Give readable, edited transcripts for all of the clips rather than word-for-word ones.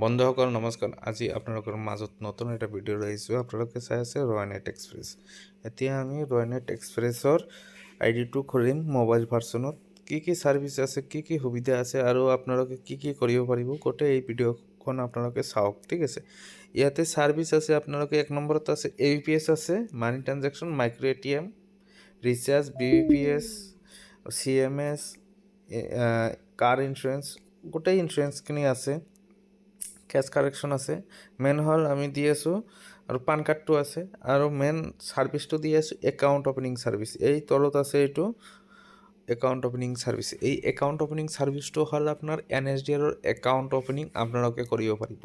বন্ধুসকল নমস্কাৰ। আজি আপোনালোকৰ মাজত নতুন এটা ভিডিঅ' লৈ আহিছোঁ। আপোনালোকে চাই আছে ৰয়নেট এক্সপ্ৰেছ। এতিয়া আমি ৰয়নেট এক্সপ্ৰেছৰ আইডিটো খুলিম মোবাইল ভাৰ্চনত। কি ছাৰ্ভিচ আছে, কি সুবিধা আছে আৰু আপোনালোকে কি কৰিব পাৰিব গোটেই এই ভিডিঅ'খন আপোনালোকে চাওক, ঠিক আছে। ইয়াতে ছাৰ্ভিচ আছে, আপোনালোকে 1 নম্বৰত আছে AVPS আছে, money transaction, micro ATM, recharge, BVPS, CMS, car insurance, গোটেই ইঞ্চুৰেঞ্চখিনি আছে। কেছ কাৰেকশ্যন আছে, মেইন হ'ল আমি দি আছোঁ আৰু পান কাৰ্ডটো আছে আৰু মেইন ছাৰ্ভিচটো দি আছোঁ একাউণ্ট অপেনিং ছাৰ্ভিচ। এই তলত আছে এইটো একাউণ্ট অপেনিং ছাৰ্ভিচ। এই একাউণ্ট অপেনিং ছাৰ্ভিচটো হ'ল আপোনাৰ NSDLৰ একাউণ্ট অপেনিং আপোনালোকে কৰিব পাৰিব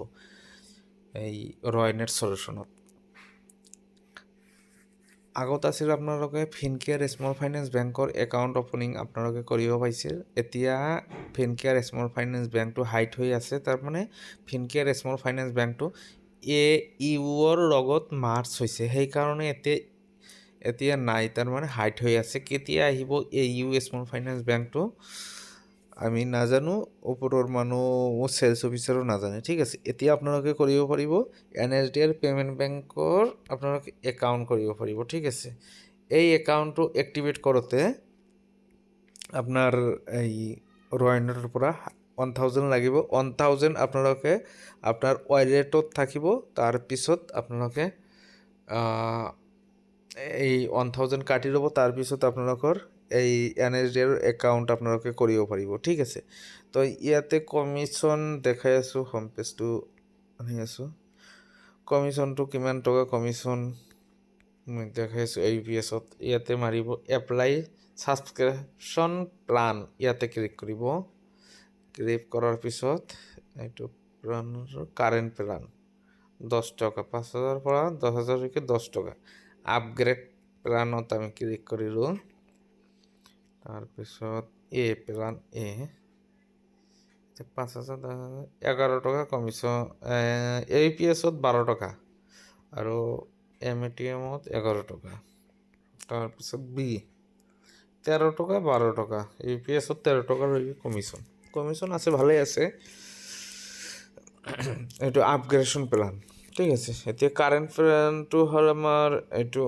এই ৰয়নেট সলিউশ্যনত। আগত আছিল আপোনালোকে ফিনকেয়াৰ স্মল ফাইনেন্স বেংকৰ একাউণ্ট অপেনিং আপোনালোকে কৰিব পাৰিছিল। এতিয়া ফিনকেয়াৰ স্মল ফাইনেন্স বেংকটো হাইড হৈ আছে, তাৰমানে ফিনকেয়াৰ স্মল ফাইনেন্স বেংকটো AEUৰ লগত মাৰ্জ হৈছে, সেইকাৰণে এতিয়া নাই, তাৰমানে হাইড হৈ আছে। কেতিয়া আহিব AEU স্মল ফাইনেন্স বেংকটো আমি নাজানো, ওপৰৰ মানুহ চেলছ অফিচাৰো নাজানে, ঠিক আছে। এতিয়া আপোনালোকে কৰিব পাৰিব NSDL পে'মেণ্ট বেংকৰ আপোনালোকে একাউণ্ট কৰিব পাৰিব, ঠিক আছে। এই একাউণ্টটো এক্টিভেট কৰোঁতে আপোনাৰ এই ৰয়নেটৰ পৰা 1000 লাগিব। 1000 আপোনালোকে আপোনাৰ ৱালেটত থাকিব, তাৰপিছত আপোনালোকে এই 1000 কাটি ল'ব, তাৰপিছত আপোনালোকৰ এই NSDL একাউণ্ট আপোনালোকে কৰিব পাৰিব, ঠিক আছে। তো ইয়াতে কমিশ্যন দেখাই আছোঁ, হোম পেজটো আনি আছোঁ। কমিশ্যনটো কিমান টকা কমিশ্যন দেখাই আছোঁ AVPSত। ইয়াতে মাৰিব এপ্লাই ছাবস্ক্ৰিপশ্যন প্লান, ইয়াতে ক্লিক কৰিব। ক্লিক কৰাৰ পিছত এইটো প্লানৰ কাৰেণ্ট প্লান 10 টকা, 5000 পৰা 10000লৈকে 10 টকা। আপগ্ৰেড প্লানত আমি ক্লিক কৰিলোঁ। তাৰপিছত প্লান 5000 11 টকা কমিশ্যন, AVPSত 12 টকা আৰু MATMত 11 টকা। তাৰপিছত B 13 টকা 12 টকা, AVPSত 13 টকালৈকে কমিশ্যন আছে, ভালেই আছে। এইটো আপগ্ৰেডেশ্যন প্লান, ঠিক আছে। এতিয়া কাৰেণ্ট প্লানটো হ'ল আমাৰ এইটো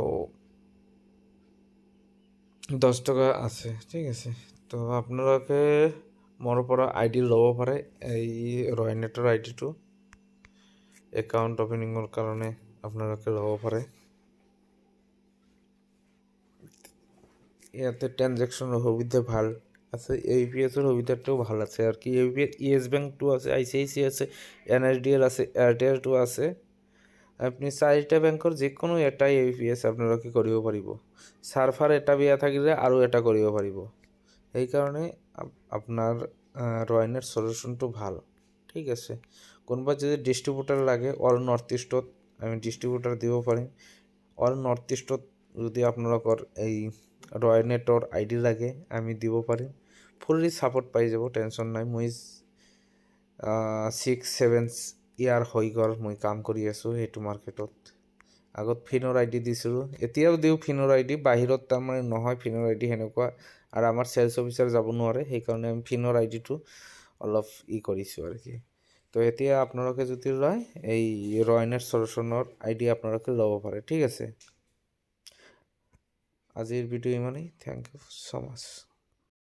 10 টকা আছে, ঠিক আছে। তো আপোনালোকে মোৰ পৰা ID ল'ব পাৰে, এই ৰয়নেটৰ আইডিটো একাউণ্ট অপেনিঙৰ কাৰণে আপোনালোকে ল'ব পাৰে। ইয়াতে ট্ৰানজেকশ্যনৰ সুবিধা ভাল আছে, AVPSৰ সুবিধাটোও ভাল আছে আৰু কি AVPS ইয়েছ বেংকটো আছে, ICICI আছে, NSDL আছে, এয়াৰটেলটো আছে। আপনি 4টা বেংকৰ যিকোনো এটাই AVPS আপোনালোকে কৰিব পাৰিব। ছাৰ্ভাৰ এটা বেয়া থাকিলে আৰু এটা কৰিব পাৰিব, সেইকাৰণে আপোনাৰ ৰয়নেট সলিউশ্যনটো ভাল, ঠিক আছে। কোনোবা যদি ডিষ্ট্ৰিবিউটাৰ লাগে অল নৰ্থ ইষ্টত আমি ডিষ্ট্ৰিবিউটাৰ দিব পাৰিম। অল নৰ্থ ইষ্টত যদি আপোনালোকৰ এই ৰয়নেটৰ ID লাগে আমি দিব পাৰিম, ফুল্লি ছাপোৰ্ট পাই যাব, টেনশ্যন নাই। মই 6-7 ইয়াৰ হৈ গ'ল মই কাম কৰি আছোঁ সেইটো মাৰ্কেটত। আগত ফিনৰ ID দিছিলোঁ, এতিয়াও দিওঁ ফিনৰ ID, বাহিৰত তাৰমানে নহয় ফিনৰ ID সেনেকুৱা, আৰু আমাৰ চেলছ অফিচাৰ যাব নোৱাৰে, সেইকাৰণে আমি ফিনৰ IDটো অলপ কৰিছোঁ আৰু কি। তো এতিয়া আপোনালোকে যদি লয় এই ৰয়নেট সলিউশ্যনৰ ID আপোনালোকে ল'ব পাৰে, ঠিক আছে। আজিৰ ভিডিঅ' ইমানেই, থেংক ইউ ছ' মাছ।